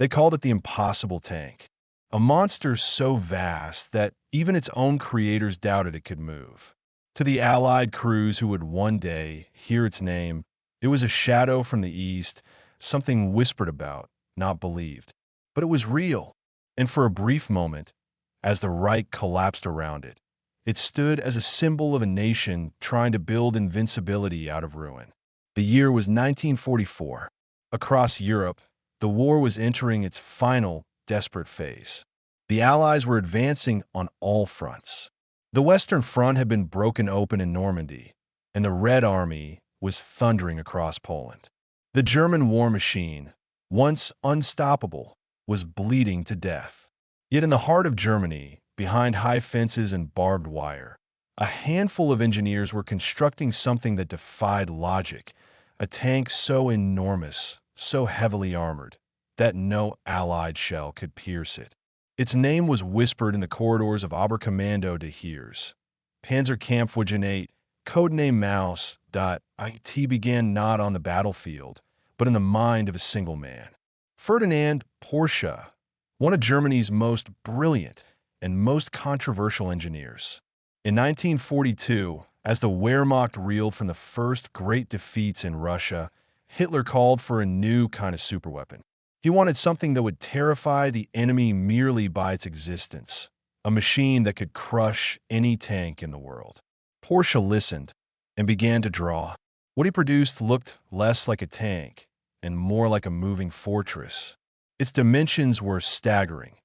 They called it the impossible tank, a monster so vast that even its own creators doubted it could move. To the Allied crews who would one day hear its name, it was a shadow from the east, something whispered about, not believed. But it was real, and for a brief moment, as the Reich collapsed around it, it stood as a symbol of a nation trying to build invincibility out of ruin. The year was 1944. Across Europe, the war was entering its final, desperate phase. The Allies were advancing on all fronts. The Western Front had been broken open in Normandy, and the Red Army was thundering across Poland. The German war machine, once unstoppable, was bleeding to death. Yet in the heart of Germany, behind high fences and barbed wire, a handful of engineers were constructing something that defied logic, a tank so enormous, so heavily armored, that no Allied shell could pierce it. Its name was whispered in the corridors of Oberkommando de Heers. Panzerkampfwagen 8, codename Maus. It began not on the battlefield, but in the mind of a single man. Ferdinand Porsche, one of Germany's most brilliant and most controversial engineers. In 1942, as the Wehrmacht reeled from the first great defeats in Russia, Hitler called for a new kind of superweapon. He wanted something that would terrify the enemy merely by its existence, a machine that could crush any tank in the world. Porsche listened and began to draw. What he produced looked less like a tank and more like a moving fortress. Its dimensions were staggering: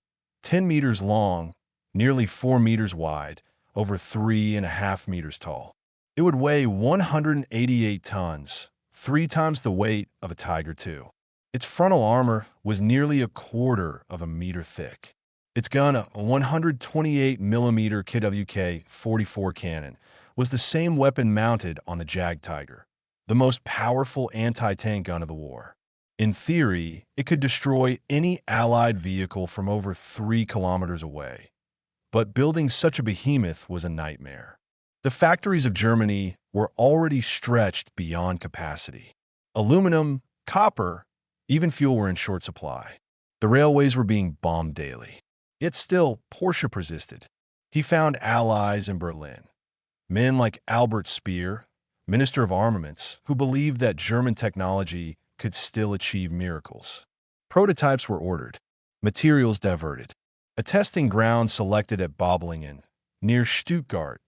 10 meters long, nearly 4 meters wide, over 3.5 meters tall. It would weigh 188 tons, 3 times the weight of a Tiger II. Its frontal armor was nearly 1/4 of a meter thick. Its gun, a 128mm KWK-44 cannon, was the same weapon mounted on the Jag Tiger, the most powerful anti-tank gun of the war. In theory, it could destroy any Allied vehicle from over 3 kilometers away. But building such a behemoth was a nightmare. The factories of Germany were already stretched beyond capacity. Aluminum, copper, even fuel were in short supply. The railways were being bombed daily. Yet still, Porsche persisted. He found allies in Berlin. Men like Albert Speer, Minister of Armaments, who believed that German technology could still achieve miracles. Prototypes were ordered, materials diverted. A testing ground selected at Böblingen, near Stuttgart,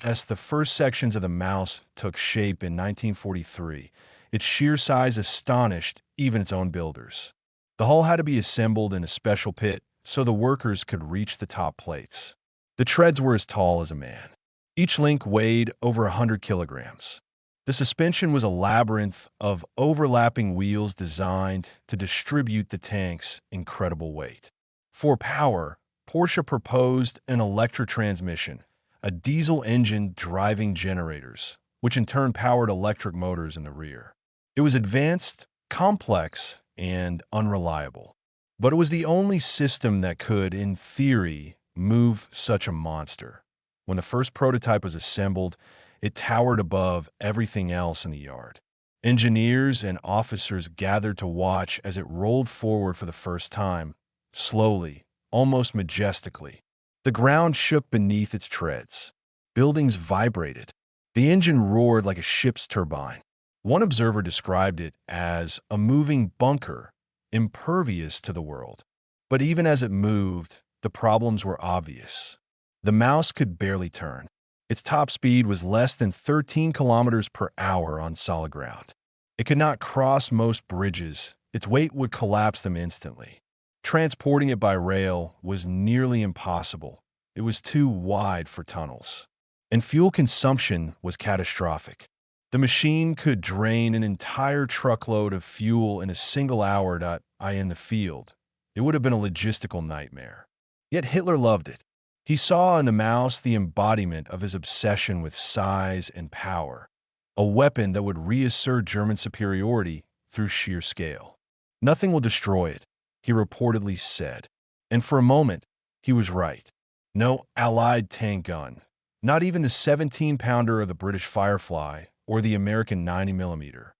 as the first sections of the Maus took shape in 1943. Its sheer size astonished even its own builders. The hull had to be assembled in a special pit so the workers could reach the top plates. The treads were as tall as a man. Each link weighed over 100 kilograms. The suspension was a labyrinth of overlapping wheels designed to distribute the tank's incredible weight. For power, Porsche proposed an electric transmission, a diesel engine driving generators, which in turn powered electric motors in the rear. It was advanced, complex, and unreliable, but it was the only system that could, in theory, move such a monster. When the first prototype was assembled, it towered above everything else in the yard. Engineers and officers gathered to watch as it rolled forward for the first time, slowly, almost majestically. The ground shook beneath its treads. Buildings vibrated. The engine roared like a ship's turbine. One observer described it as a moving bunker, impervious to the world. But even as it moved, the problems were obvious. The Maus could barely turn. Its top speed was less than 13 kilometers per hour on solid ground. It could not cross most bridges. Its weight would collapse them instantly. Transporting it by rail was nearly impossible. It was too wide for tunnels. And fuel consumption was catastrophic. The machine could drain an entire truckload of fuel in a single hour. In the field. It would have been a logistical nightmare. Yet Hitler loved it. He saw in the Maus the embodiment of his obsession with size and power, a weapon that would reassert German superiority through sheer scale. Nothing will destroy it, he reportedly said. And for a moment, he was right. No Allied tank gun, not even the 17-pounder of the British Firefly or the American 90mm,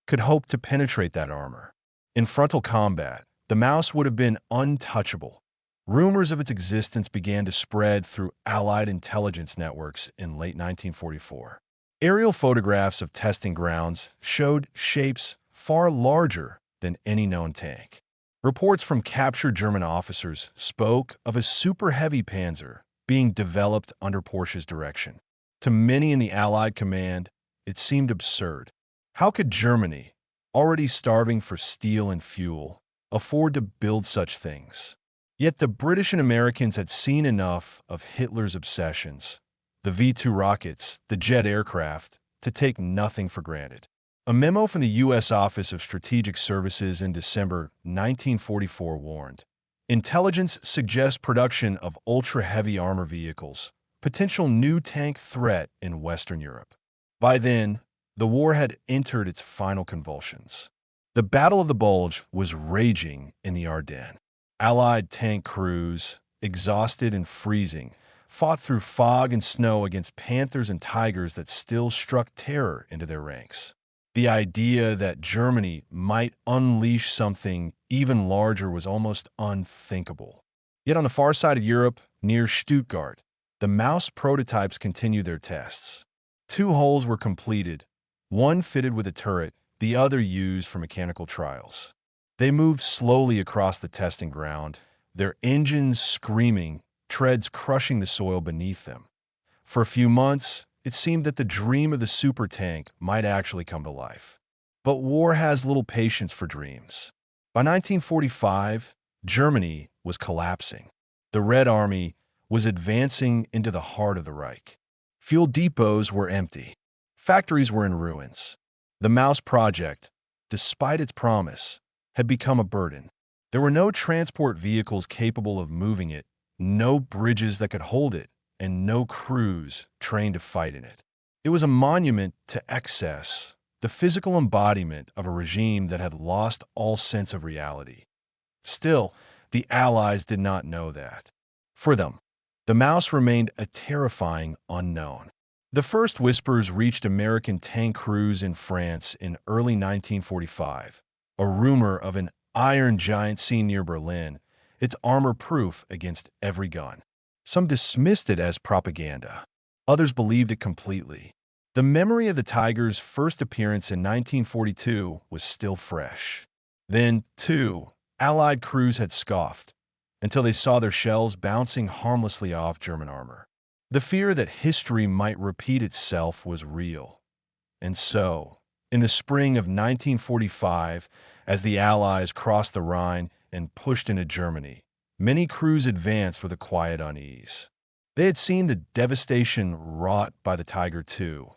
could hope to penetrate that armor. In frontal combat, the Maus would have been untouchable. Rumors of its existence began to spread through Allied intelligence networks in late 1944. Aerial photographs of testing grounds showed shapes far larger than any known tank. Reports from captured German officers spoke of a super-heavy panzer being developed under Porsche's direction. To many in the Allied command, it seemed absurd. How could Germany, already starving for steel and fuel, afford to build such things? Yet the British and Americans had seen enough of Hitler's obsessions, the V-2 rockets, the jet aircraft, to take nothing for granted. A memo from the U.S. Office of Strategic Services in December 1944 warned, "Intelligence suggests production of ultra-heavy armor vehicles, potential new tank threat in Western Europe." By then, the war had entered its final convulsions. The Battle of the Bulge was raging in the Ardennes. Allied tank crews, exhausted and freezing, fought through fog and snow against panthers and tigers that still struck terror into their ranks. The idea that Germany might unleash something even larger was almost unthinkable. Yet on the far side of Europe, near Stuttgart, the Maus prototypes continued their tests. 2 hulls were completed, one fitted with a turret, the other used for mechanical trials. They moved slowly across the testing ground, their engines screaming, treads crushing the soil beneath them. For a few months, it seemed that the dream of the super tank might actually come to life. But war has little patience for dreams. By 1945, Germany was collapsing. The Red Army was advancing into the heart of the Reich. Fuel depots were empty. Factories were in ruins. The Maus project, despite its promise, had become a burden. There were no transport vehicles capable of moving it, no bridges that could hold it, and no crews trained to fight in it. It was a monument to excess, the physical embodiment of a regime that had lost all sense of reality. Still, the Allies did not know that. For them, the Maus remained a terrifying unknown. The first whispers reached American tank crews in France in early 1945, a rumor of an iron giant seen near Berlin, its armor-proof against every gun. Some dismissed it as propaganda. Others believed it completely. The memory of the Tiger's first appearance in 1942 was still fresh. Then, too, Allied crews had scoffed, until they saw their shells bouncing harmlessly off German armor. The fear that history might repeat itself was real. And so, in the spring of 1945, as the Allies crossed the Rhine and pushed into Germany, many crews advanced with a quiet unease. They had seen the devastation wrought by the Tiger II,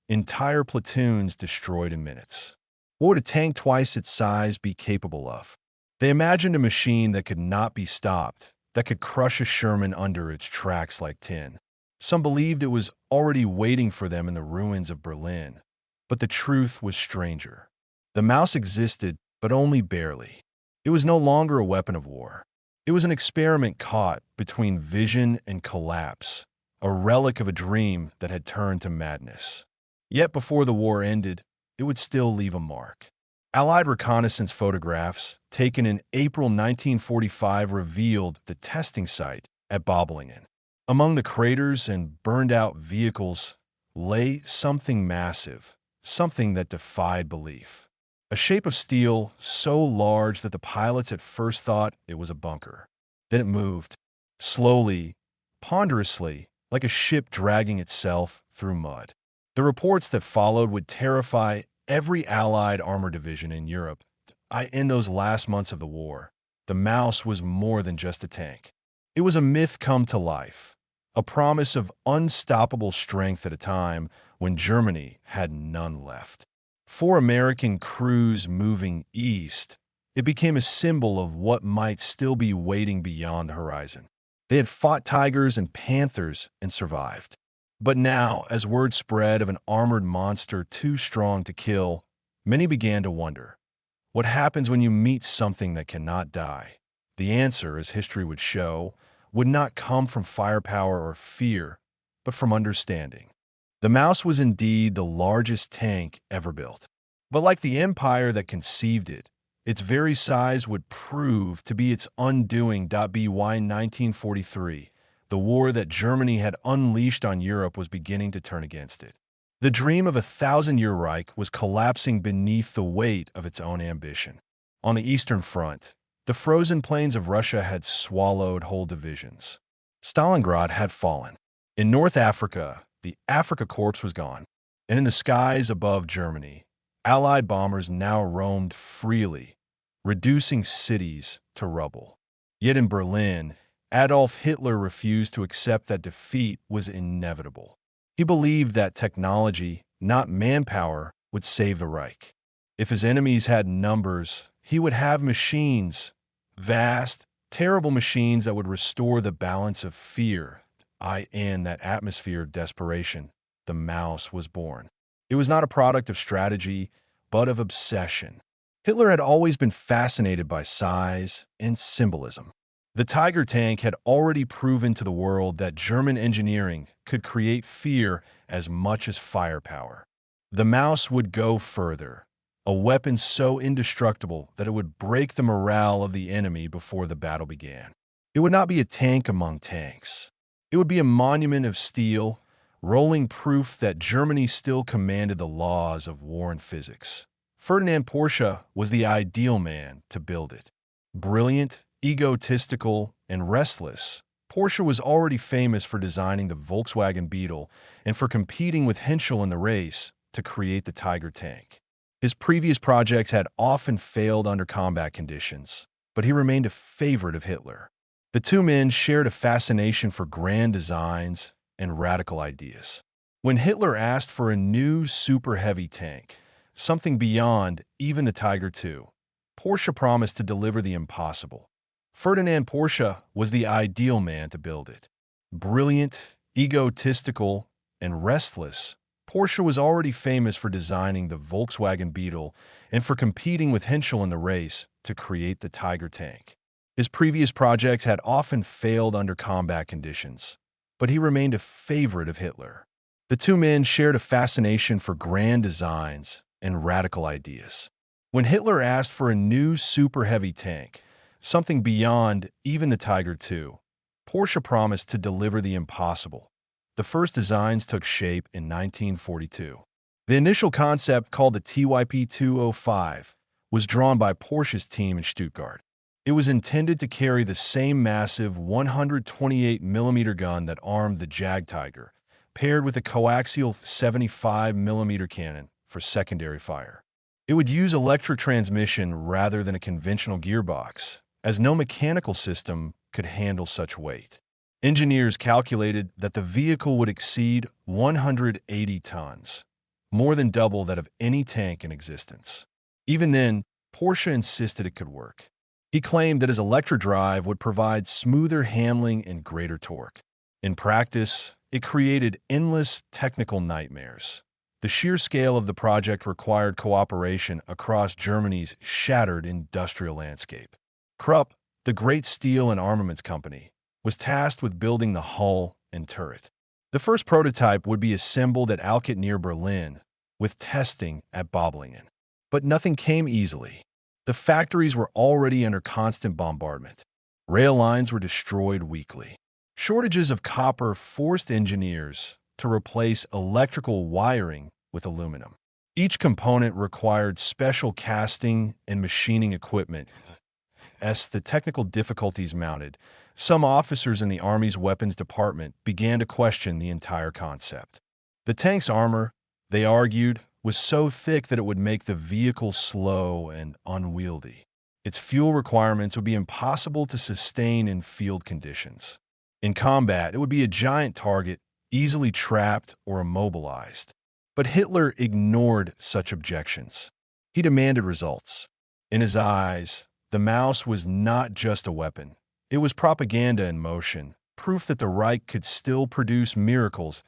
entire platoons destroyed in minutes. What would a tank twice its size be capable of? They imagined a machine that could not be stopped, that could crush a Sherman under its tracks like tin. Some believed it was already waiting for them in the ruins of Berlin. But the truth was stranger. The Maus existed, but only barely. It was no longer a weapon of war. It was an experiment caught between vision and collapse, a relic of a dream that had turned to madness. Yet before the war ended, it would still leave a mark. Allied reconnaissance photographs taken in April 1945 revealed the testing site at Böblingen. Among the craters and burned-out vehicles lay something massive, something that defied belief. A shape of steel so large that the pilots at first thought it was a bunker. Then it moved, slowly, ponderously, like a ship dragging itself through mud. The reports that followed would terrify every Allied armor division in Europe. In those last months of the war, the Maus was more than just a tank. It was a myth come to life, a promise of unstoppable strength at a time when Germany had none left. For American crews moving east, it became a symbol of what might still be waiting beyond the horizon. They had fought tigers and panthers and survived. But now, as word spread of an armored monster too strong to kill, many began to wonder, what happens when you meet something that cannot die? The answer, as history would show, would not come from firepower or fear, but from understanding. The Maus was indeed the largest tank ever built. But like the empire that conceived it, Its very size would prove to be its undoing. By 1943, the war that Germany had unleashed on Europe was beginning to turn against it. The dream of a thousand-year Reich was collapsing beneath the weight of its own ambition. On the Eastern Front, the frozen plains of Russia had swallowed whole divisions. Stalingrad had fallen. In North Africa, the Afrika Korps was gone. And in the skies above Germany, Allied bombers now roamed freely, reducing cities to rubble. Yet in Berlin, Adolf Hitler refused to accept that defeat was inevitable. He believed that technology, not manpower, would save the Reich. If his enemies had numbers, he would have machines, vast, terrible machines that would restore the balance of fear. In that atmosphere of desperation, the Maus was born. It was not a product of strategy, but of obsession. Hitler had always been fascinated by size and symbolism. The Tiger tank had already proven to the world that German engineering could create fear as much as firepower. The Maus would go further, a weapon so indestructible that it would break the morale of the enemy before the battle began. It would not be a tank among tanks. It would be a monument of steel, rolling proof that Germany still commanded the laws of war and physics. Ferdinand Porsche was the ideal man to build it. Brilliant, egotistical, and restless, Porsche was already famous for designing the Volkswagen Beetle and for competing with Henschel in the race to create the Tiger tank. His previous projects had often failed under combat conditions, but he remained a favorite of Hitler. The two men shared a fascination for grand designs and radical ideas. When Hitler asked for a new super-heavy tank, something beyond even the Tiger II, Porsche promised to deliver the impossible. Ferdinand Porsche was the ideal man to build it. Brilliant, egotistical, and restless, Porsche was already famous for designing the Volkswagen Beetle and for competing with Henschel in the race to create the Tiger tank. His previous projects had often failed under combat conditions, but he remained a favorite of Hitler. The two men shared a fascination for grand designs and radical ideas. When Hitler asked for a new super-heavy tank, something beyond even the Tiger II, Porsche promised to deliver the impossible. The first designs took shape in 1942. The initial concept, called the TYP-205, was drawn by Porsche's team in Stuttgart. It was intended to carry the same massive 128mm gun that armed the Jag Tiger, paired with a coaxial 75mm cannon for secondary fire. It would use electric transmission rather than a conventional gearbox, as no mechanical system could handle such weight. Engineers calculated that the vehicle would exceed 180 tons, more than double that of any tank in existence. Even then, Porsche insisted it could work. He claimed that his electric drive would provide smoother handling and greater torque. In practice, it created endless technical nightmares. The sheer scale of the project required cooperation across Germany's shattered industrial landscape. Krupp, the great steel and armaments company, was tasked with building the hull and turret. The first prototype would be assembled at Alkit near Berlin, with testing at Böblingen. But nothing came easily. The factories were already under constant bombardment. Rail lines were destroyed weekly. Shortages of copper forced engineers to replace electrical wiring with aluminum. Each component required special casting and machining equipment. As the technical difficulties mounted, some officers in the Army's weapons department began to question the entire concept. The tank's armor, they argued, was so thick that it would make the vehicle slow and unwieldy. Its fuel requirements would be impossible to sustain in field conditions. In combat, it would be a giant target, easily trapped or immobilized. But Hitler ignored such objections. He demanded results. In his eyes, the Maus was not just a weapon. It was propaganda in motion, proof that the Reich could still produce miracles.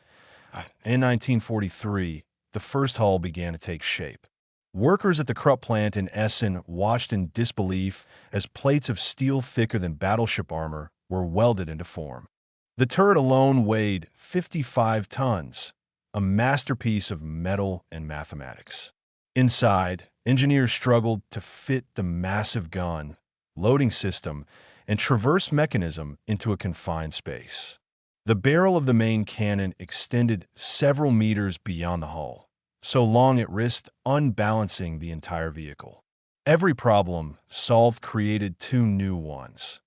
In 1943, the first hull began to take shape. Workers at the Krupp plant in Essen watched in disbelief as plates of steel thicker than battleship armor were welded into form. The turret alone weighed 55 tons, a masterpiece of metal and mathematics. Inside, engineers struggled to fit the massive gun, loading system, and traverse mechanism into a confined space. The barrel of the main cannon extended several meters beyond the hull, so long it risked unbalancing the entire vehicle. Every problem solved created two new ones.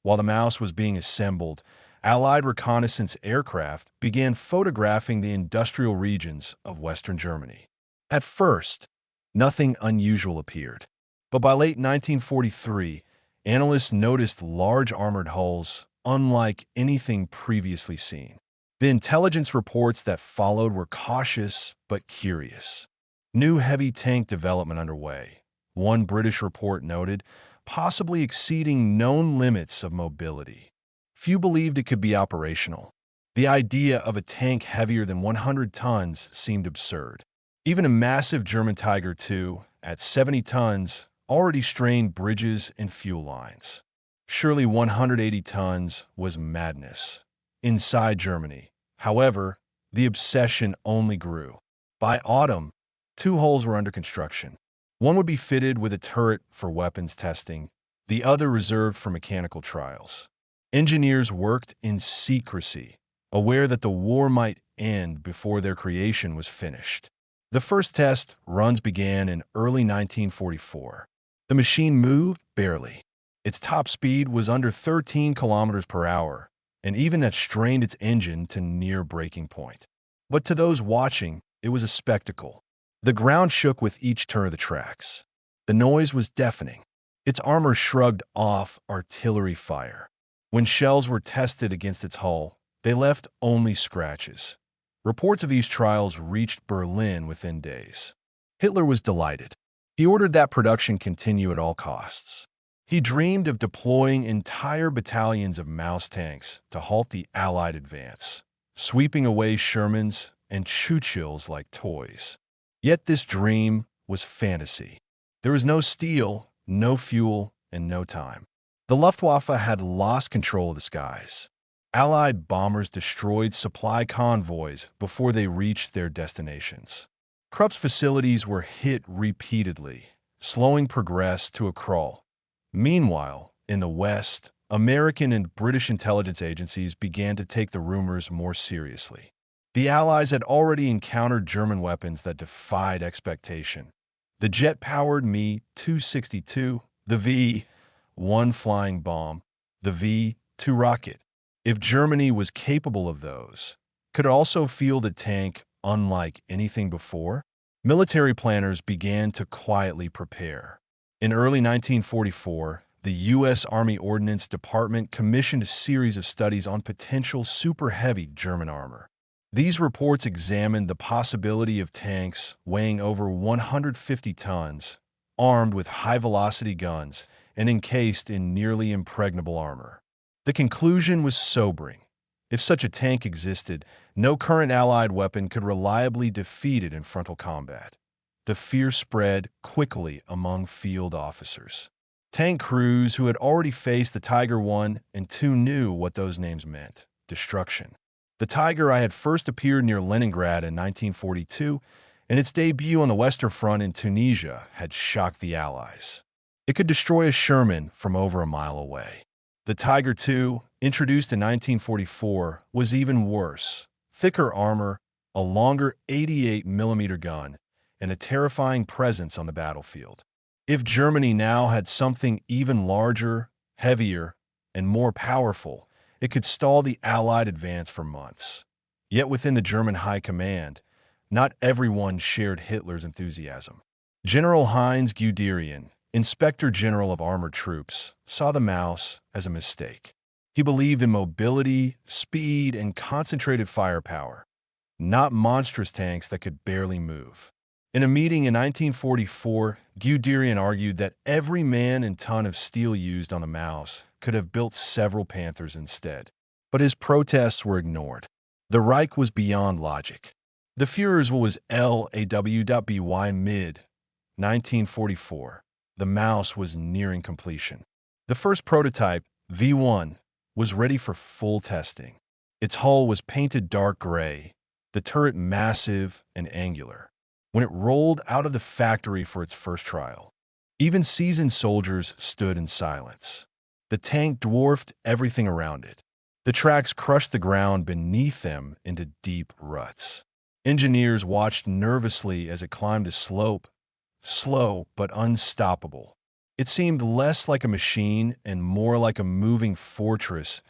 While the Maus was being assembled, Allied reconnaissance aircraft began photographing the industrial regions of Western Germany. At first, nothing unusual appeared, but by late 1943, analysts noticed large armored hulls unlike anything previously seen. The intelligence reports that followed were cautious but curious. New heavy tank development underway, one British report noted, possibly exceeding known limits of mobility. Few believed it could be operational. The idea of a tank heavier than 100 tons seemed absurd. Even a massive German Tiger II, at 70 tons, already strained bridges and fuel lines. Surely 180 tons was madness. Inside Germany, however, the obsession only grew. By autumn, two hulls were under construction. One would be fitted with a turret for weapons testing, the other reserved for mechanical trials. Engineers worked in secrecy, aware that the war might end before their creation was finished. The first test runs began in early 1944. The machine moved barely. Its top speed was under 13 kilometers per hour, and even that strained its engine to near breaking point. But to those watching, it was a spectacle. The ground shook with each turn of the tracks. The noise was deafening. Its armor shrugged off artillery fire. When shells were tested against its hull, they left only scratches. Reports of these trials reached Berlin within days. Hitler was delighted. He ordered that production continue at all costs. He dreamed of deploying entire battalions of Maus tanks to halt the Allied advance, sweeping away Shermans and Churchills like toys. Yet this dream was fantasy. There was no steel, no fuel, and no time. The Luftwaffe had lost control of the skies. Allied bombers destroyed supply convoys before they reached their destinations. Krupp's facilities were hit repeatedly, slowing progress to a crawl. Meanwhile, in the West, American and British intelligence agencies began to take the rumors more seriously. The Allies had already encountered German weapons that defied expectation. The jet-powered Me-262, the V-1 flying bomb, the V-2 rocket. If Germany was capable of those, could it also field a tank unlike anything before? Military planners began to quietly prepare. In early 1944, the U.S. Army Ordnance Department commissioned a series of studies on potential super-heavy German armor. These reports examined the possibility of tanks weighing over 150 tons, armed with high-velocity guns, and encased in nearly impregnable armor. The conclusion was sobering. If such a tank existed, no current Allied weapon could reliably defeat it in frontal combat. The fear spread quickly among field officers. Tank crews who had already faced the Tiger I and II knew what those names meant: destruction. The Tiger I had first appeared near Leningrad in 1942, and its debut on the Western Front in Tunisia had shocked the Allies. It could destroy a Sherman from over a mile away. The Tiger II, introduced in 1944, was even worse. Thicker armor, a longer 88mm gun, and a terrifying presence on the battlefield. If Germany now had something even larger, heavier, and more powerful, it could stall the Allied advance for months. Yet within the German high command, not everyone shared Hitler's enthusiasm. General Heinz Guderian, Inspector General of Armored Troops, saw the Maus as a mistake. He believed in mobility, speed, and concentrated firepower, not monstrous tanks that could barely move. In a meeting in 1944, Guderian argued that every man and ton of steel used on the Maus could have built several Panthers instead. But his protests were ignored. The Reich was beyond logic. The Führer's will was LWWII mid-1944. The Maus was nearing completion. The first prototype, V1, was ready for full testing. Its hull was painted dark gray, the turret massive and angular. when it rolled out of the factory for its first trial. Even seasoned soldiers stood in silence. The tank dwarfed everything around it. The tracks crushed the ground beneath them into deep ruts. Engineers watched nervously as it climbed a slope, slow but unstoppable. It seemed less like a machine and more like a moving fortress.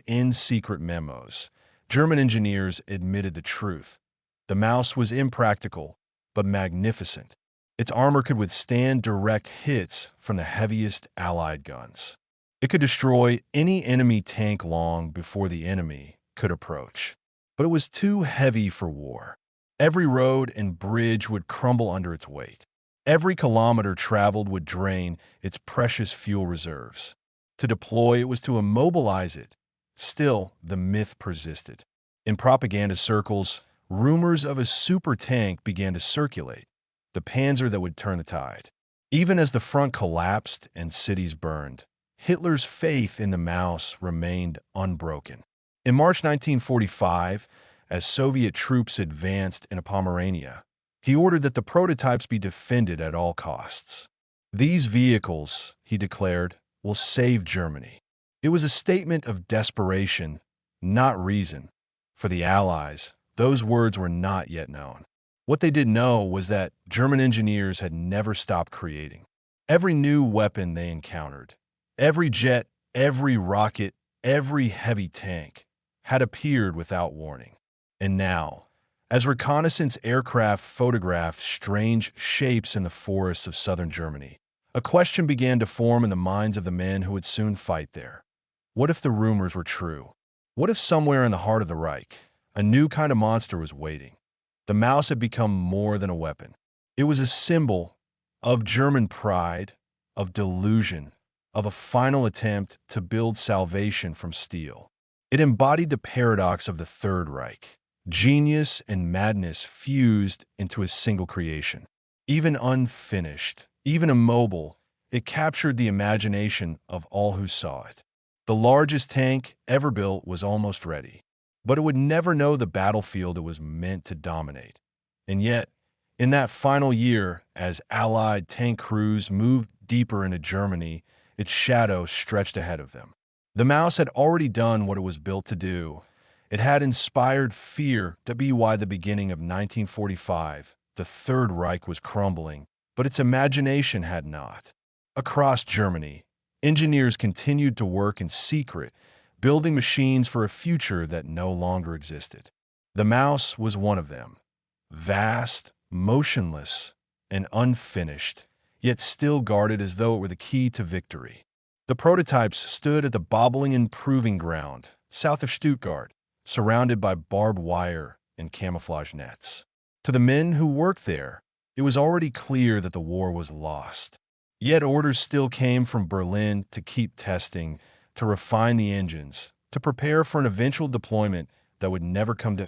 In secret memos, German engineers admitted the truth. The Maus was impractical, but magnificent. Its armor could withstand direct hits from the heaviest Allied guns. It could destroy any enemy tank long before the enemy could approach. But it was too heavy for war. Every road and bridge would crumble under its weight. Every kilometer traveled would drain its precious fuel reserves. To deploy it was to immobilize it. Still, the myth persisted. In propaganda circles, rumors of a super tank began to circulate, the panzer that would turn the tide. Even as the front collapsed and cities burned, Hitler's faith in the Maus remained unbroken. In March 1945, as Soviet troops advanced into Pomerania, he ordered that the prototypes be defended at all costs. These vehicles, he declared, will save Germany. It was a statement of desperation, not reason. For the Allies, those words were not yet known. What they did know was that German engineers had never stopped creating. Every new weapon they encountered, every jet, every rocket, every heavy tank, had appeared without warning. And now, as reconnaissance aircraft photographed strange shapes in the forests of southern Germany, a question began to form in the minds of the men who would soon fight there. What if the rumors were true? What if somewhere in the heart of the Reich, a new kind of monster was waiting? The Maus had become more than a weapon. It was a symbol of German pride, of delusion, of a final attempt to build salvation from steel. It embodied the paradox of the Third Reich. Genius and madness fused into a single creation. Even unfinished, even immobile, it captured the imagination of all who saw it. The largest tank ever built was almost ready, but it would never know the battlefield it was meant to dominate. And yet, in that final year, as Allied tank crews moved deeper into Germany, its shadow stretched ahead of them. The Maus had already done what it was built to do. It had inspired fear. WWII, the beginning of 1945, the Third Reich was crumbling, but its imagination had not. Across Germany, engineers continued to work in secret, building machines for a future that no longer existed. The Maus was one of them. Vast, motionless, and unfinished, yet still guarded as though it were the key to victory. The prototypes stood at the Boblingen Proving Ground, south of Stuttgart, surrounded by barbed wire and camouflage nets. To the men who worked there, it was already clear that the war was lost. Yet orders still came from Berlin to keep testing, to refine the engines, to prepare for an eventual deployment that would never come to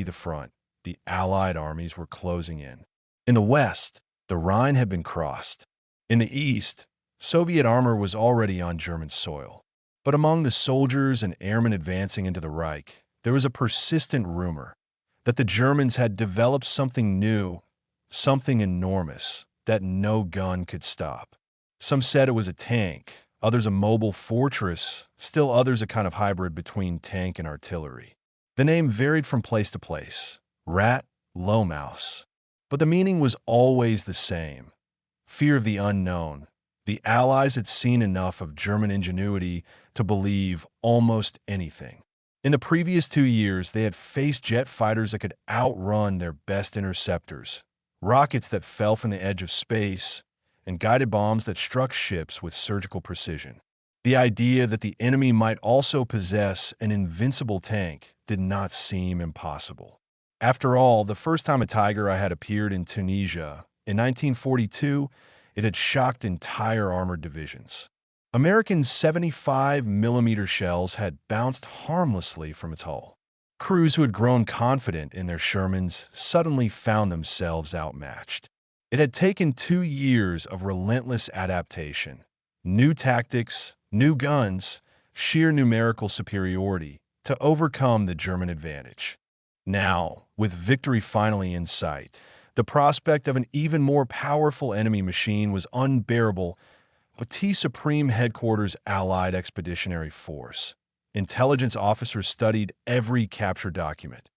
the front. The Allied armies were closing in. In the west, the Rhine had been crossed. In the east, Soviet armor was already on German soil. But among the soldiers and airmen advancing into the Reich, there was a persistent rumor that the Germans had developed something new, something enormous, that no gun could stop. Some said it was a tank, others a mobile fortress, still others a kind of hybrid between tank and artillery. The name varied from place to place, Rat, Low Mouse. But the meaning was always the same: fear of the unknown. The Allies had seen enough of German ingenuity to believe almost anything. In the previous 2 years, they had faced jet fighters that could outrun their best interceptors, rockets that fell from the edge of space, and guided bombs that struck ships with surgical precision. The idea that the enemy might also possess an invincible tank did not seem impossible. After all, the first time a Tiger I had appeared in Tunisia, in 1942, it had shocked entire armored divisions. American 75mm shells had bounced harmlessly from its hull. Crews who had grown confident in their Shermans suddenly found themselves outmatched. It had taken 2 years of relentless adaptation, new tactics, new guns, sheer numerical superiority to overcome the German advantage. Now, with victory finally in sight, The prospect of an even more powerful enemy machine was unbearable. A T Supreme Headquarters Allied Expeditionary Force. Intelligence officers studied every captured document,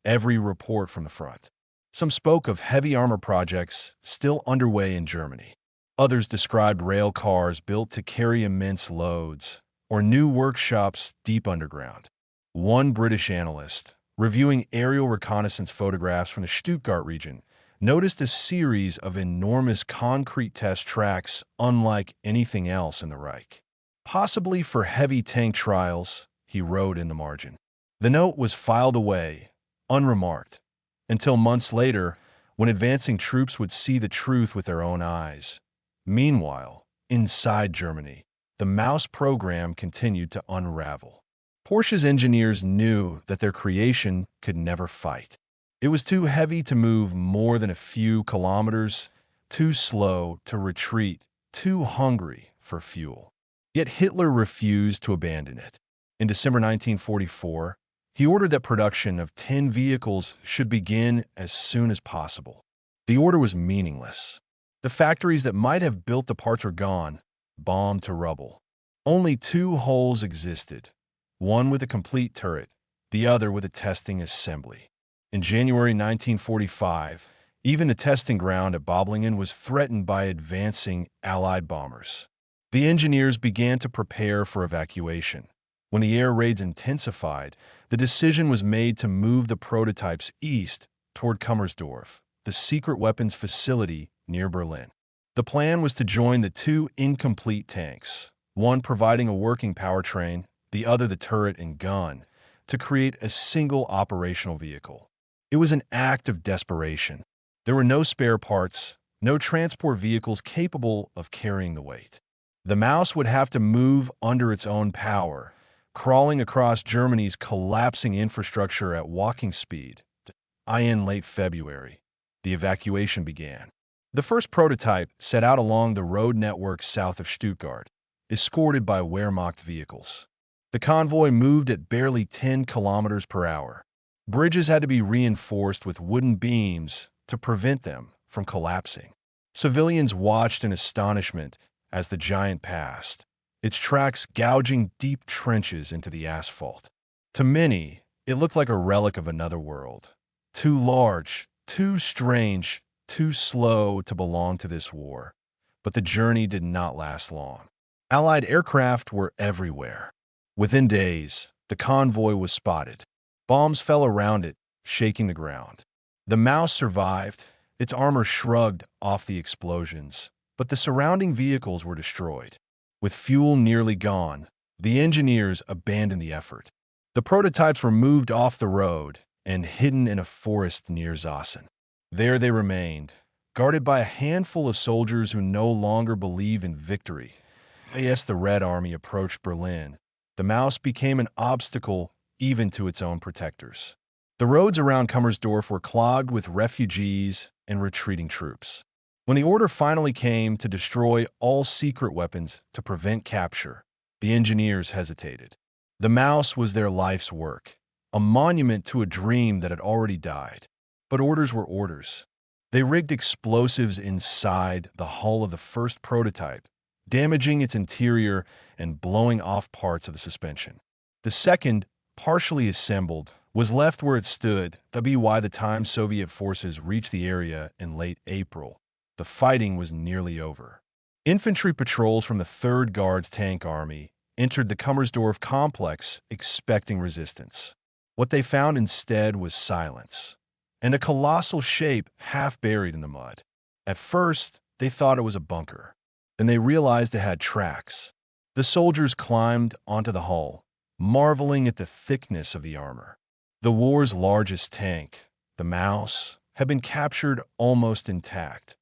every report from the front. Some spoke of heavy armor projects still underway in Germany. Others described rail cars built to carry immense loads, or new workshops deep underground. One British analyst, reviewing aerial reconnaissance photographs from the Stuttgart region, noticed a series of enormous concrete test tracks unlike anything else in the Reich. Possibly for heavy tank trials, he wrote in the margin. The note was filed away, unremarked, until months later, when advancing troops would see the truth with their own eyes. Meanwhile, inside Germany, the Maus program continued to unravel. Porsche's engineers knew that their creation could never fight. It was too heavy to move more than a few kilometers, too slow to retreat, too hungry for fuel. Yet Hitler refused to abandon it. In December 1944, he ordered that production of 10 vehicles should begin as soon as possible. The order was meaningless. The factories that might have built the parts were gone, bombed to rubble. Only two holes existed, one with a complete turret, the other with a testing assembly. In January 1945, even the testing ground at Böblingen was threatened by advancing Allied bombers. The engineers began to prepare for evacuation. When the air raids intensified, the decision was made to move the prototypes east toward Kummersdorf, the secret weapons facility near Berlin. The plan was to join the two incomplete tanks, one providing a working powertrain, the other the turret and gun, to create a single operational vehicle. It was an act of desperation. There were no spare parts, no transport vehicles capable of carrying the weight. The Maus would have to move under its own power, crawling across Germany's collapsing infrastructure at walking speed. In late February, the evacuation began. The first prototype set out along the road network south of Stuttgart, escorted by Wehrmacht vehicles. The convoy moved at barely 10 kilometers per hour. Bridges had to be reinforced with wooden beams to prevent them from collapsing. Civilians watched in astonishment as the giant passed, its tracks gouging deep trenches into the asphalt. To many, it looked like a relic of another world. Too large, too strange, too slow to belong to this war. But the journey did not last long. Allied aircraft were everywhere. Within days, the convoy was spotted. Bombs fell around it, shaking the ground. The Maus survived, its armor shrugged off the explosions, but the surrounding vehicles were destroyed. With fuel nearly gone, the engineers abandoned the effort. The prototypes were moved off the road and hidden in a forest near Zossen. There they remained, guarded by a handful of soldiers who no longer believe in victory. As the Red Army approached Berlin, the Maus became an obstacle even to its own protectors. The roads around Kummersdorf were clogged with refugees and retreating troops. When the order finally came to destroy all secret weapons to prevent capture, the engineers hesitated. The Maus was their life's work, a monument to a dream that had already died. But orders were orders. They rigged explosives inside the hull of the first prototype, damaging its interior and blowing off parts of the suspension. The second, partially assembled, was left where it stood. By the time Soviet forces reached the area in late April, the fighting was nearly over. Infantry patrols from the 3rd Guards Tank Army entered the Kummersdorf complex expecting resistance. What they found instead was silence, and a colossal shape half buried in the mud. At first, they thought it was a bunker. Then they realized it had tracks. The soldiers climbed onto the hull, marveling at the thickness of the armor. The war's largest tank, the Maus, had been captured almost intact.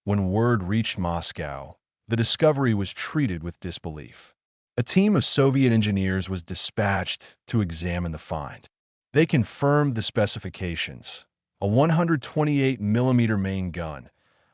When word reached Moscow, the discovery was treated with disbelief. A team of Soviet engineers was dispatched to examine the find. They confirmed the specifications: a 128mm main gun,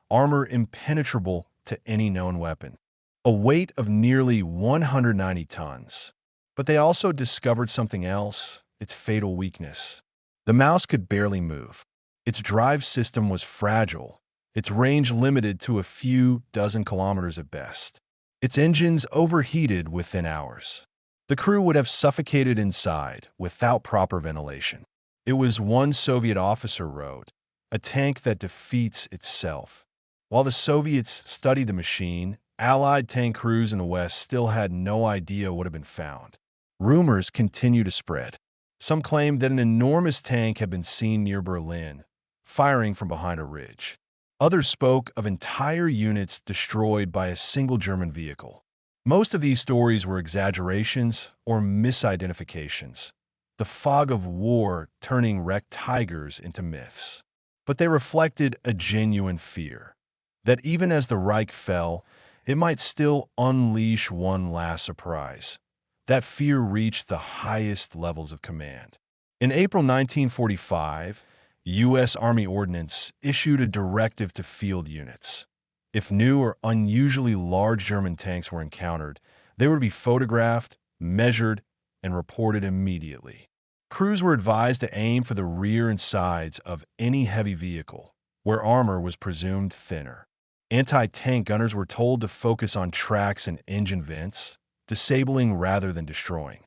armor impenetrable to any known weapon, a weight of nearly 190 tons. But they also discovered something else, its fatal weakness. The Maus could barely move. Its drive system was fragile, its range limited to a few dozen kilometers at best. Its engines overheated within hours. The crew would have suffocated inside without proper ventilation. It was, one Soviet officer wrote, a tank that defeats itself. While the Soviets studied the machine, Allied tank crews in the West still had no idea what had been found. Rumors continued to spread. Some claimed that an enormous tank had been seen near Berlin, firing from behind a ridge. Others spoke of entire units destroyed by a single German vehicle. Most of these stories were exaggerations or misidentifications, the fog of war turning wrecked tigers into myths. But they reflected a genuine fear that even as the Reich fell, it might still unleash one last surprise. That fear reached the highest levels of command. In April 1945, U.S. Army Ordnance issued a directive to field units. If new or unusually large German tanks were encountered, they were to be photographed, measured, and reported immediately. Crews were advised to aim for the rear and sides of any heavy vehicle, where armor was presumed thinner. Anti-tank gunners were told to focus on tracks and engine vents, disabling rather than destroying.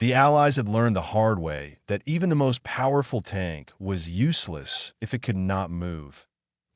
The Allies had learned the hard way that even the most powerful tank was useless if it could not move.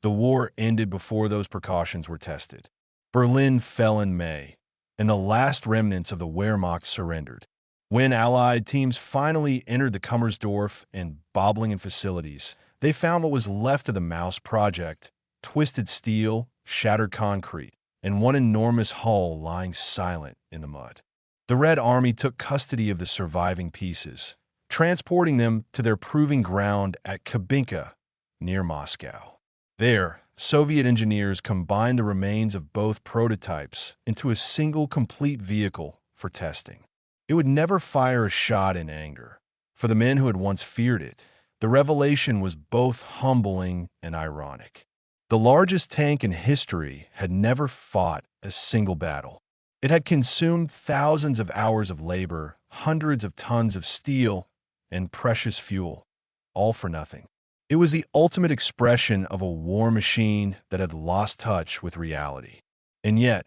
The war ended before those precautions were tested. Berlin fell in May, and the last remnants of the Wehrmacht surrendered. When Allied teams finally entered the Kummersdorf and Böblingen facilities, they found what was left of the Maus project: twisted steel, shattered concrete, and one enormous hull lying silent in the mud. The Red Army took custody of the surviving pieces, transporting them to their proving ground at Kubinka, near Moscow. There, Soviet engineers combined the remains of both prototypes into a single complete vehicle for testing. It would never fire a shot in anger. For the men who had once feared it, the revelation was both humbling and ironic. The largest tank in history had never fought a single battle. It had consumed thousands of hours of labor, hundreds of tons of steel, and precious fuel, all for nothing. It was the ultimate expression of a war machine that had lost touch with reality. And yet,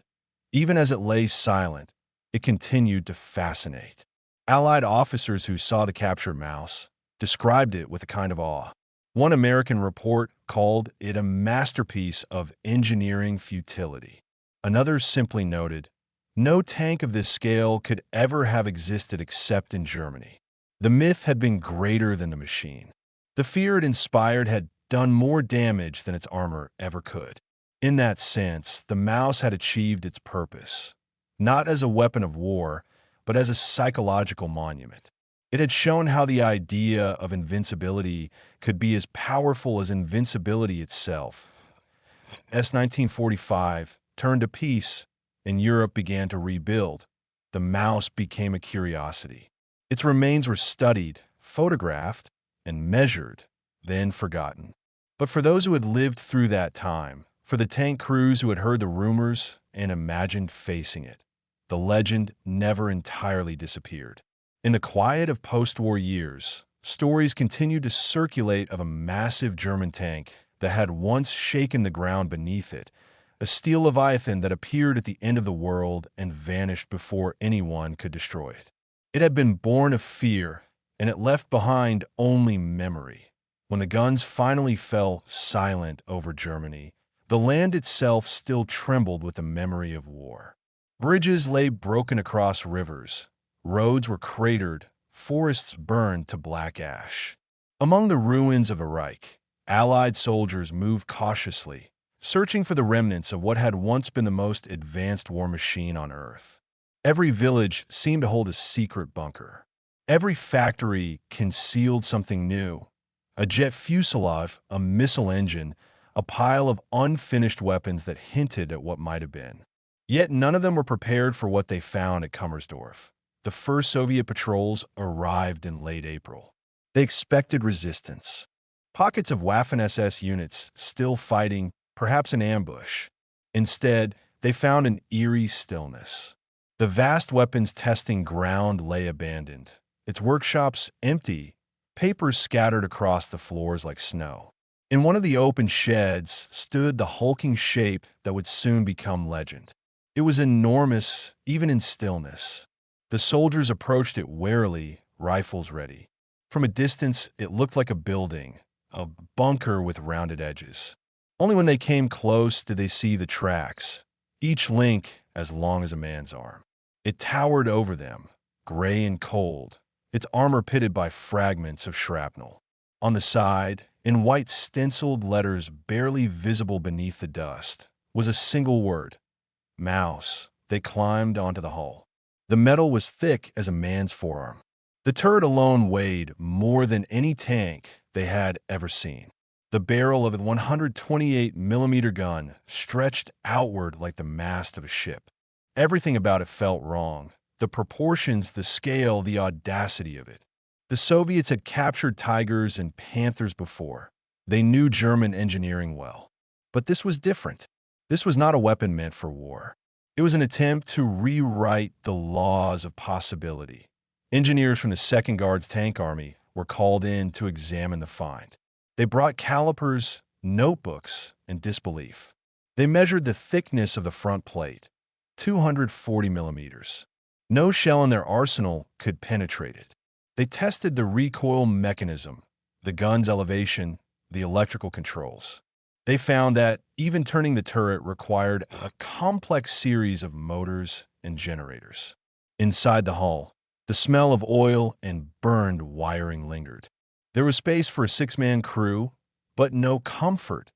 even as it lay silent, it continued to fascinate. Allied officers who saw the captured Maus described it with a kind of awe. One American report called it a masterpiece of engineering futility. Another simply noted, no tank of this scale could ever have existed except in Germany. The myth had been greater than the machine. The fear it inspired had done more damage than its armor ever could. In that sense, the Maus had achieved its purpose, not as a weapon of war, but as a psychological monument. It had shown how the idea of invincibility could be as powerful as invincibility itself. As 1945 turned to peace and Europe began to rebuild, the Maus became a curiosity. Its remains were studied, photographed, and measured, then forgotten. But for those who had lived through that time, for the tank crews who had heard the rumors and imagined facing it, the legend never entirely disappeared. In the quiet of post-war years, stories continued to circulate of a massive German tank that had once shaken the ground beneath it, a steel leviathan that appeared at the end of the world and vanished before anyone could destroy it. It had been born of fear, and it left behind only memory. When the guns finally fell silent over Germany, the land itself still trembled with the memory of war. Bridges lay broken across rivers, roads were cratered, forests burned to black ash. Among the ruins of a Reich, Allied soldiers moved cautiously, searching for the remnants of what had once been the most advanced war machine on Earth. Every village seemed to hold a secret bunker. Every factory concealed something new: a jet fuselage, a missile engine, a pile of unfinished weapons that hinted at what might have been. Yet none of them were prepared for what they found at Kummersdorf. The first Soviet patrols arrived in late April. They expected resistance. Pockets of Waffen-SS units still fighting, perhaps an ambush. Instead, they found an eerie stillness. The vast weapons testing ground lay abandoned, its workshops empty, papers scattered across the floors like snow. In one of the open sheds stood the hulking shape that would soon become legend. It was enormous, even in stillness. The soldiers approached it warily, rifles ready. From a distance, it looked like a building, a bunker with rounded edges. Only when they came close did they see the tracks, each link as long as a man's arm. It towered over them, gray and cold, its armor pitted by fragments of shrapnel. On the side, in white stenciled letters barely visible beneath the dust, was a single word: Maus. They climbed onto the hull. The metal was thick as a man's forearm. The turret alone weighed more than any tank they had ever seen. The barrel of a 128mm gun stretched outward like the mast of a ship. Everything about it felt wrong. The proportions, the scale, the audacity of it. The Soviets had captured Tigers and Panthers before. They knew German engineering well. But this was different. This was not a weapon meant for war. It was an attempt to rewrite the laws of possibility. Engineers from the 2nd Guards Tank Army were called in to examine the find. They brought calipers, notebooks, and disbelief. They measured the thickness of the front plate, 240 millimeters. No shell in their arsenal could penetrate it. They tested the recoil mechanism, the gun's elevation, the electrical controls. They found that even turning the turret required a complex series of motors and generators. Inside the hull, the smell of oil and burned wiring lingered. There was space for a 6-man crew, but no comfort.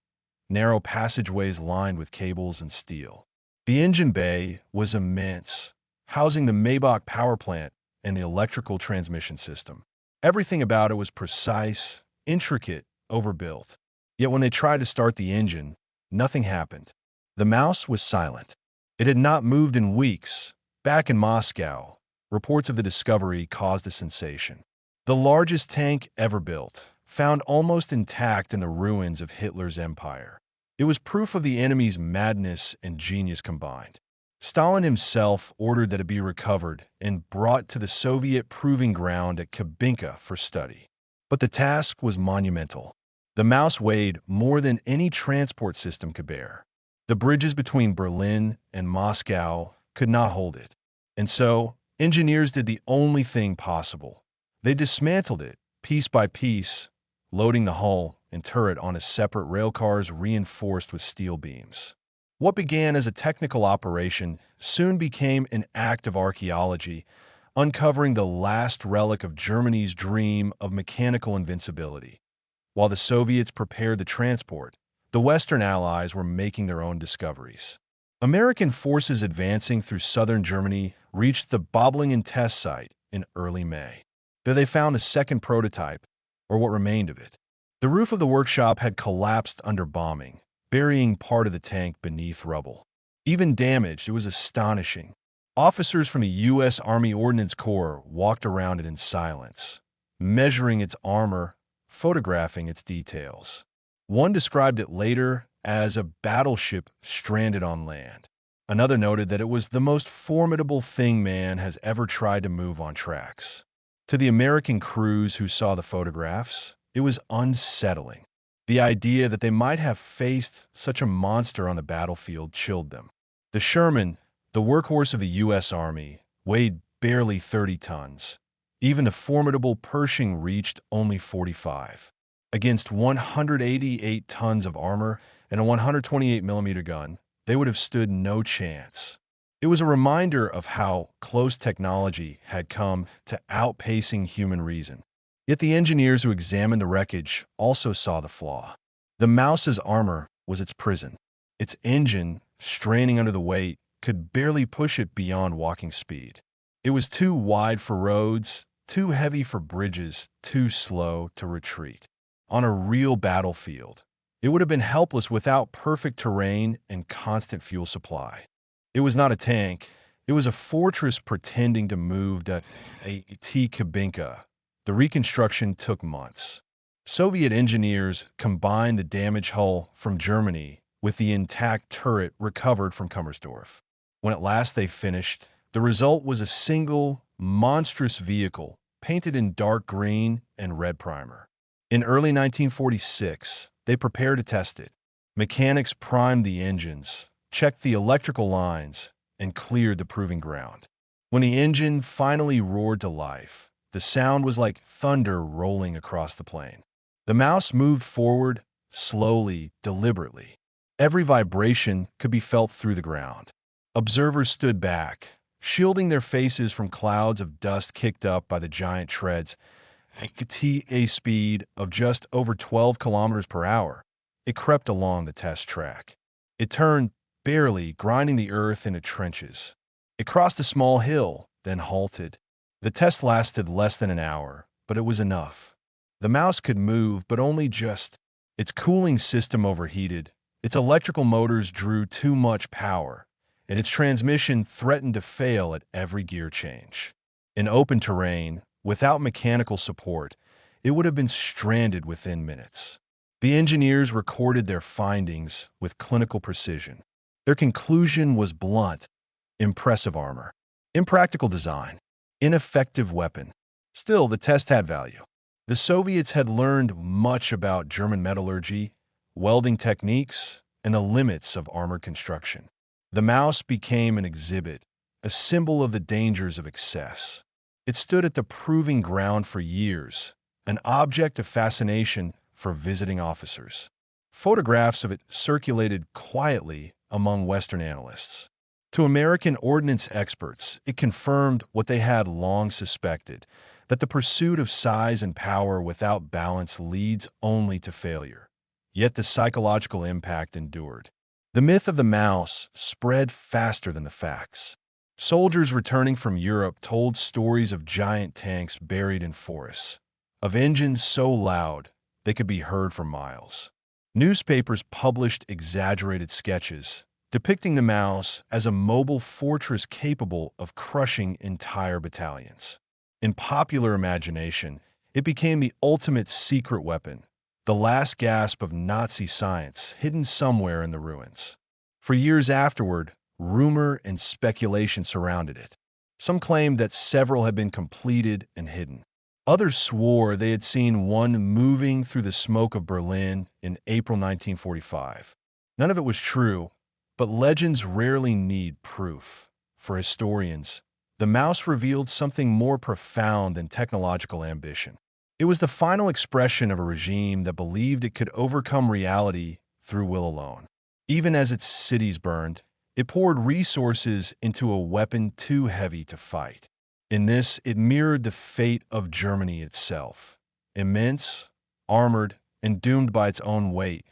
Narrow passageways lined with cables and steel. The engine bay was immense, housing the Maybach power plant and the electrical transmission system. Everything about it was precise, intricate, overbuilt. Yet when they tried to start the engine, nothing happened. The Maus was silent. It had not moved in weeks. Back in Moscow, reports of the discovery caused a sensation. The largest tank ever built, found almost intact in the ruins of Hitler's empire. It was proof of the enemy's madness and genius combined. Stalin himself ordered that it be recovered and brought to the Soviet proving ground at Kubinka for study. But the task was monumental. The Maus weighed more than any transport system could bear. The bridges between Berlin and Moscow could not hold it. And so, engineers did the only thing possible. They dismantled it, piece by piece, loading the hull and turret onto separate railcars reinforced with steel beams. What began as a technical operation soon became an act of archaeology, uncovering the last relic of Germany's dream of mechanical invincibility. While the Soviets prepared the transport, the Western Allies were making their own discoveries. American forces advancing through southern Germany reached the Böblingen test site in early May. There they found a second prototype, or what remained of it. The roof of the workshop had collapsed under bombing, burying part of the tank beneath rubble. Even damaged, it was astonishing. Officers from the U.S. Army Ordnance Corps walked around it in silence, measuring its armor, photographing its details. One described it later as a battleship stranded on land. Another noted that it was the most formidable thing man has ever tried to move on tracks. To the American crews who saw the photographs, it was unsettling. The idea that they might have faced such a monster on the battlefield chilled them. The Sherman, the workhorse of the U.S. Army, weighed barely 30 tons. Even the formidable Pershing reached only 45. Against 188 tons of armor and a 128mm gun, they would have stood no chance. It was a reminder of how close technology had come to outpacing human reason. Yet the engineers who examined the wreckage also saw the flaw. The Maus's armor was its prison. Its engine, straining under the weight, could barely push it beyond walking speed. It was too wide for roads, too heavy for bridges, too slow to retreat. On a real battlefield, it would have been helpless without perfect terrain and constant fuel supply. It was not a tank. It was a fortress pretending to move to Kubinka. The reconstruction took months. Soviet engineers combined the damaged hull from Germany with the intact turret recovered from Kummersdorf. When at last they finished, the result was a single, monstrous vehicle painted in dark green and red primer. In early 1946, They prepared to test it. Mechanics primed the engines, checked the electrical lines, and cleared the proving ground. When the engine finally roared to life, the sound was like thunder rolling across the plain. The Maus moved forward, slowly, deliberately. Every vibration could be felt through the ground. Observers stood back, shielding their faces from clouds of dust kicked up by the giant treads. At a speed of just over 12 kilometers per hour, it crept along the test track. It turned, barely grinding the earth into trenches. It crossed a small hill, then halted. The test lasted less than an hour, but it was enough. The Maus could move, but only just. Its cooling system overheated, its electrical motors drew too much power, and its transmission threatened to fail at every gear change. In open terrain, without mechanical support, it would have been stranded within minutes. The engineers recorded their findings with clinical precision. Their conclusion was blunt: impressive armor, impractical design, ineffective weapon. Still, the test had value. The Soviets had learned much about German metallurgy, welding techniques, and the limits of armored construction. The Maus became an exhibit, a symbol of the dangers of excess. It stood at the proving ground for years, an object of fascination for visiting officers. Photographs of it circulated quietly among Western analysts. To American ordnance experts, it confirmed what they had long suspected, that the pursuit of size and power without balance leads only to failure. Yet the psychological impact endured. The myth of the Maus spread faster than the facts. Soldiers returning from Europe told stories of giant tanks buried in forests, of engines so loud they could be heard for miles. Newspapers published exaggerated sketches, depicting the Maus as a mobile fortress capable of crushing entire battalions. In popular imagination, it became the ultimate secret weapon, the last gasp of Nazi science hidden somewhere in the ruins. For years afterward, rumor and speculation surrounded it. Some claimed that several had been completed and hidden. Others swore they had seen one moving through the smoke of Berlin in April 1945. None of it was true, but legends rarely need proof. For historians, the Maus revealed something more profound than technological ambition. It was the final expression of a regime that believed it could overcome reality through will alone. Even as its cities burned, it poured resources into a weapon too heavy to fight. In this, it mirrored the fate of Germany itself. Immense, armored, and doomed by its own weight.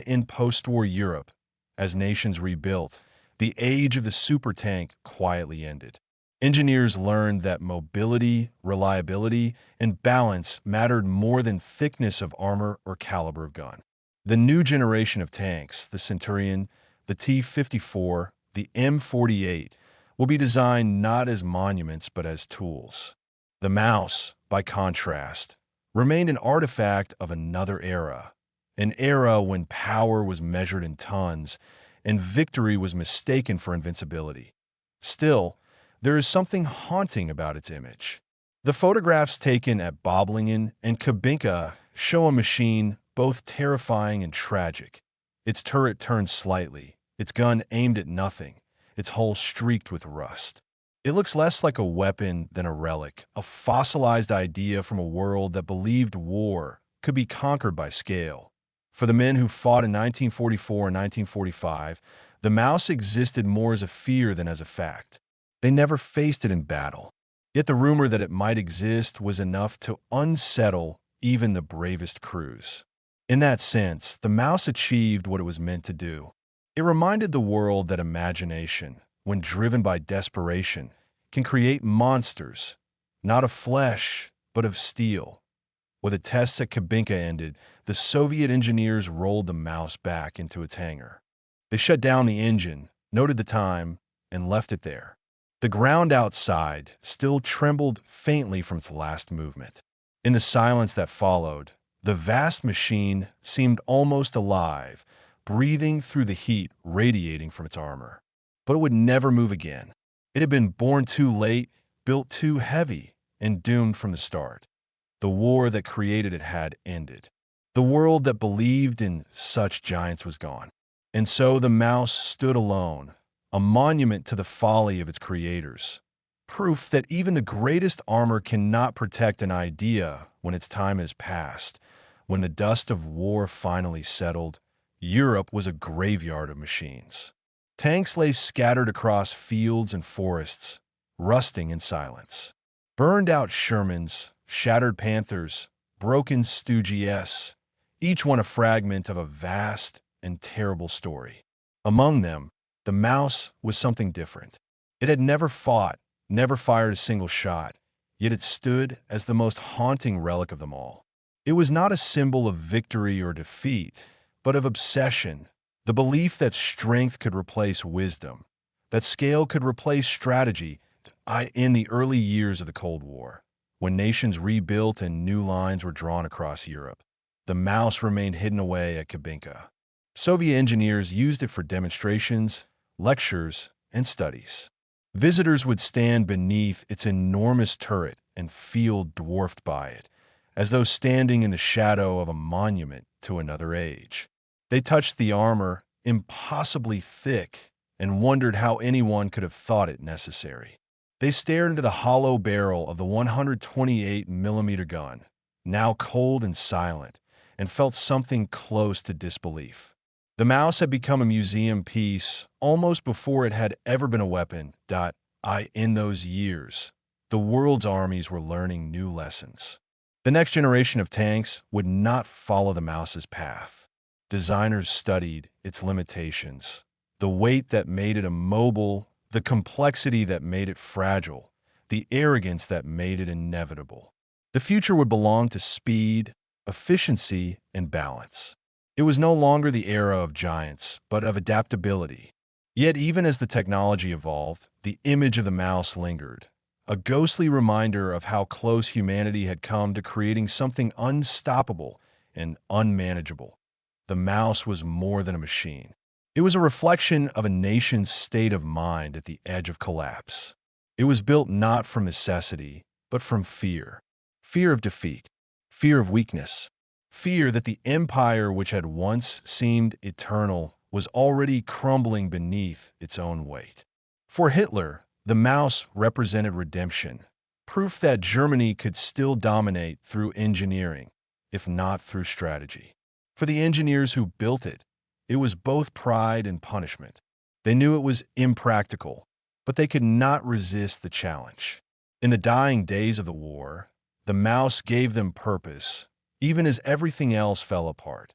In post-war Europe, as nations rebuilt, the age of the supertank quietly ended. Engineers learned that mobility, reliability, and balance mattered more than thickness of armor or caliber of gun. The new generation of tanks, the Centurion, the T-54, the M48, will be designed not as monuments but as tools. The Maus, by contrast, remained an artifact of another era, an era when power was measured in tons and victory was mistaken for invincibility. Still, there is something haunting about its image. The photographs taken at Böblingen and Kubinka show a machine both terrifying and tragic. Its turret turned slightly, its gun aimed at nothing, its hull streaked with rust. It looks less like a weapon than a relic, a fossilized idea from a world that believed war could be conquered by scale. For the men who fought in 1944 and 1945, the Maus existed more as a fear than as a fact. They never faced it in battle. Yet the rumor that it might exist was enough to unsettle even the bravest crews. In that sense, the Maus achieved what it was meant to do. It reminded the world that imagination, when driven by desperation, can create monsters, not of flesh, but of steel. With the tests at Kubinka ended, the Soviet engineers rolled the Maus back into its hangar. They shut down the engine, noted the time, and left it there. The ground outside still trembled faintly from its last movement. In the silence that followed, the vast machine seemed almost alive, breathing through the heat radiating from its armor. But it would never move again. It had been born too late, built too heavy, and doomed from the start. The war that created it had ended. The world that believed in such giants was gone. And so the mouse stood alone, a monument to the folly of its creators. Proof that even the greatest armor cannot protect an idea when its time has passed. When the dust of war finally settled, Europe was a graveyard of machines. Tanks lay scattered across fields and forests, rusting in silence. Burned-out Shermans, shattered Panthers, broken Stooges, each one a fragment of a vast and terrible story. Among them, the mouse was something different. It had never fought, never fired a single shot, yet it stood as the most haunting relic of them all. It was not a symbol of victory or defeat, but of obsession, the belief that strength could replace wisdom, that scale could replace strategy. In the early years of the Cold War, when nations rebuilt and new lines were drawn across Europe, the mouse remained hidden away at Kubinka. Soviet engineers used it for demonstrations, lectures, and studies. Visitors would stand beneath its enormous turret and feel dwarfed by it, as though standing in the shadow of a monument to another age. They touched the armor, impossibly thick, and wondered how anyone could have thought it necessary. They stared into the hollow barrel of the 128mm gun, now cold and silent, and felt something close to disbelief. The mouse had become a museum piece almost before it had ever been a weapon. In those years, the world's armies were learning new lessons. The next generation of tanks would not follow the mouse's path. Designers studied its limitations, the weight that made it immobile, the complexity that made it fragile, the arrogance that made it inevitable. The future would belong to speed, efficiency, and balance. It was no longer the era of giants, but of adaptability. Yet even as the technology evolved, the image of the mouse lingered, a ghostly reminder of how close humanity had come to creating something unstoppable and unmanageable. The mouse was more than a machine. It was a reflection of a nation's state of mind at the edge of collapse. It was built not from necessity, but from fear. Fear of defeat, fear of weakness, fear that the empire which had once seemed eternal was already crumbling beneath its own weight. For Hitler, the mouse represented redemption, proof that Germany could still dominate through engineering, if not through strategy. For the engineers who built it, it was both pride and punishment. They knew it was impractical, but they could not resist the challenge. In the dying days of the war, the mouse gave them purpose, even as everything else fell apart.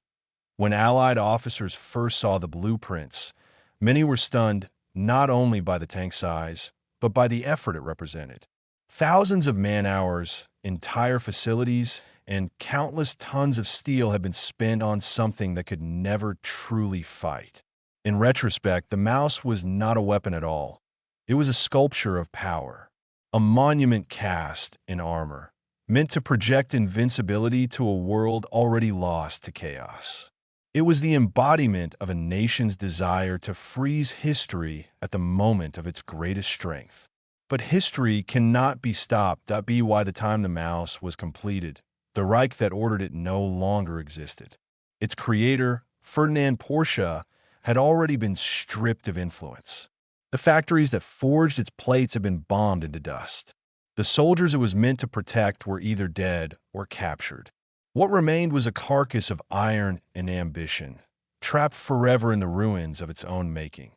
When Allied officers first saw the blueprints, many were stunned not only by the tank size, but by the effort it represented. Thousands of man-hours, entire facilities, and countless tons of steel had been spent on something that could never truly fight. In retrospect, the mouse was not a weapon at all. It was a sculpture of power, a monument cast in armor, meant to project invincibility to a world already lost to chaos. It was the embodiment of a nation's desire to freeze history at the moment of its greatest strength. But history cannot be stopped. By the time the mouse was completed, the Reich that ordered it no longer existed. Its creator, Ferdinand Porsche, had already been stripped of influence. The factories that forged its plates had been bombed into dust. The soldiers it was meant to protect were either dead or captured. What remained was a carcass of iron and ambition, trapped forever in the ruins of its own making.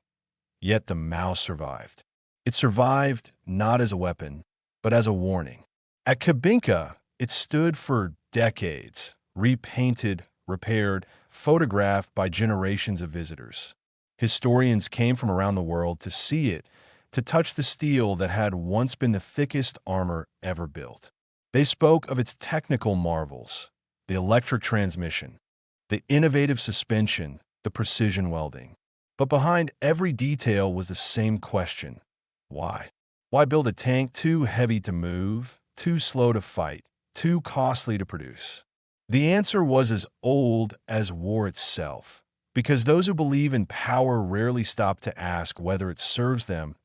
Yet the mouse survived. It survived not as a weapon, but as a warning. At Kubinka, it stood for decades, repainted, repaired, photographed by generations of visitors. Historians came from around the world to see it, to touch the steel that had once been the thickest armor ever built. They spoke of its technical marvels, the electric transmission, the innovative suspension, the precision welding. But behind every detail was the same question: why? Why build a tank too heavy to move, too slow to fight, too costly to produce? The answer was as old as war itself, because those who believe in power rarely stop to ask whether it serves them.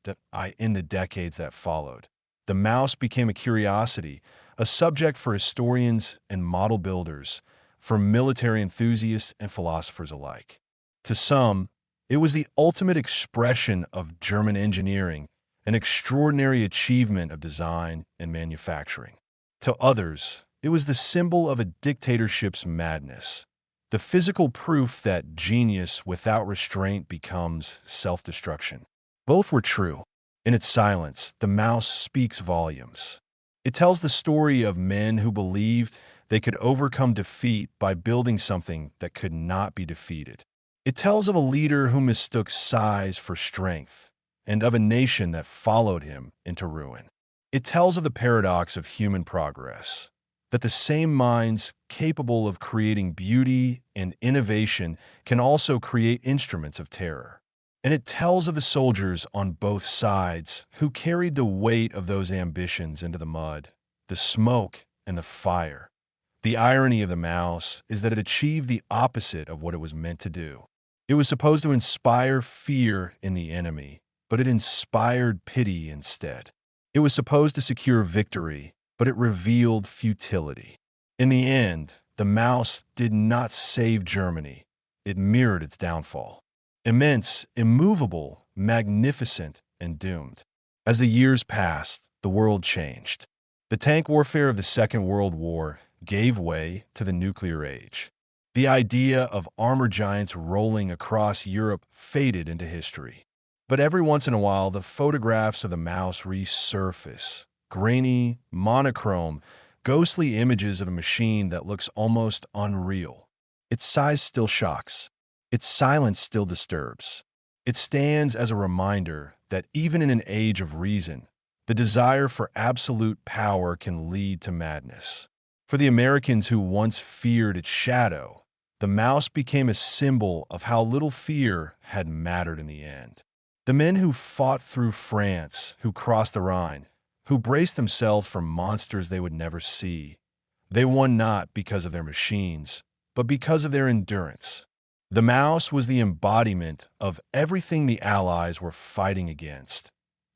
In the decades that followed, the mouse became a curiosity, a subject for historians and model builders, for military enthusiasts and philosophers alike. To some, it was the ultimate expression of German engineering, an extraordinary achievement of design and manufacturing. To others, it was the symbol of a dictatorship's madness, the physical proof that genius without restraint becomes self-destruction. Both were true. In its silence, the Maus speaks volumes. It tells the story of men who believed they could overcome defeat by building something that could not be defeated. It tells of a leader who mistook size for strength, and of a nation that followed him into ruin. It tells of the paradox of human progress, that the same minds capable of creating beauty and innovation can also create instruments of terror. And it tells of the soldiers on both sides who carried the weight of those ambitions into the mud, the smoke, and the fire. The irony of the Maus is that it achieved the opposite of what it was meant to do. It was supposed to inspire fear in the enemy, but it inspired pity instead. It was supposed to secure victory, but it revealed futility. In the end, the Maus did not save Germany. It mirrored its downfall. Immense, immovable, magnificent, and doomed. As the years passed, the world changed. The tank warfare of the Second World War gave way to the nuclear age. The idea of armor giants rolling across Europe faded into history. But every once in a while, the photographs of the Maus resurface, grainy, monochrome, ghostly images of a machine that looks almost unreal. Its size still shocks. Its silence still disturbs. It stands as a reminder that even in an age of reason, the desire for absolute power can lead to madness. For the Americans who once feared its shadow, the Maus became a symbol of how little fear had mattered in the end. The men who fought through France, who crossed the Rhine, who braced themselves for monsters they would never see, they won not because of their machines, but because of their endurance. The Maus was the embodiment of everything the Allies were fighting against: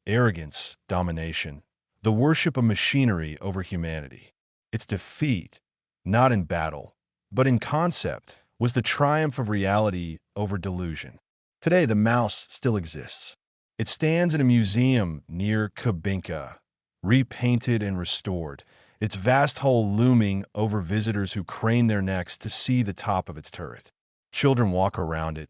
arrogance, domination, the worship of machinery over humanity. Its defeat, not in battle, but in concept, was the triumph of reality over delusion. Today, the Maus still exists. It stands in a museum near Kubinka, repainted and restored, its vast hull looming over visitors who crane their necks to see the top of its turret. Children walk around it,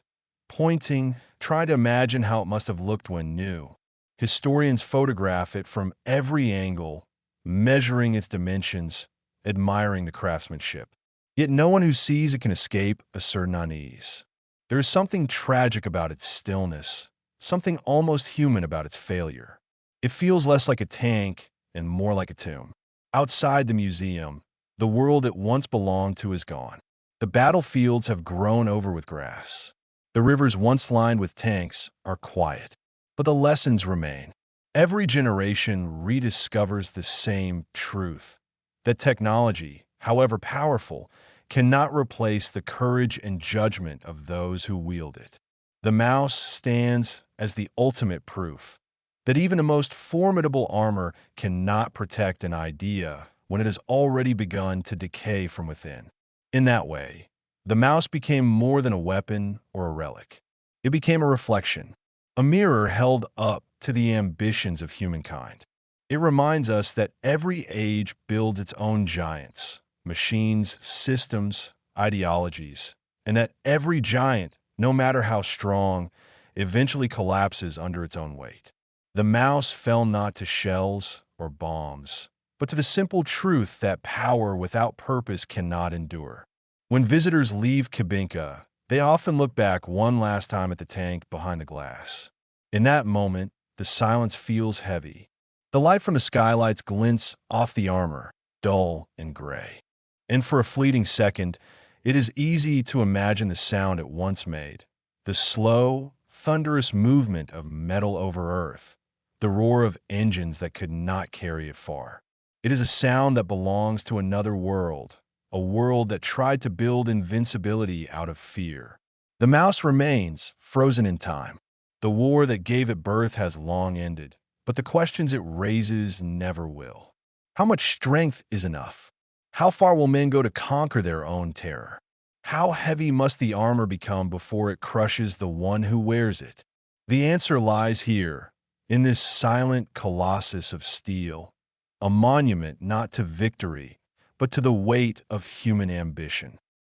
pointing, trying to imagine how it must have looked when new. Historians photograph it from every angle, measuring its dimensions, admiring the craftsmanship. Yet no one who sees it can escape a certain unease. There is something tragic about its stillness, something almost human about its failure. It feels less like a tank and more like a tomb. Outside the museum, the world it once belonged to is gone. The battlefields have grown over with grass. The rivers once lined with tanks are quiet, but the lessons remain. Every generation rediscovers the same truth, that technology, however powerful, cannot replace the courage and judgment of those who wield it. The Maus stands as the ultimate proof that even the most formidable armor cannot protect an idea when it has already begun to decay from within. In that way, the Maus became more than a weapon or a relic. It became a reflection, a mirror held up to the ambitions of humankind. It reminds us that every age builds its own giants, machines, systems, ideologies, and that every giant, no matter how strong, eventually collapses under its own weight. The Maus fell not to shells or bombs, but to the simple truth that power without purpose cannot endure. When visitors leave Kubinka, they often look back one last time at the tank behind the glass. In that moment, the silence feels heavy. The light from the skylights glints off the armor, dull and gray. And for a fleeting second, it is easy to imagine the sound it once made, the slow, thunderous movement of metal over earth, the roar of engines that could not carry it far. It is a sound that belongs to another world, a world that tried to build invincibility out of fear. The Maus remains, frozen in time. The war that gave it birth has long ended, but the questions it raises never will. How much strength is enough? How far will men go to conquer their own terror? How heavy must the armor become before it crushes the one who wears it? The answer lies here, in this silent colossus of steel, a monument not to victory, but to the weight of human ambition.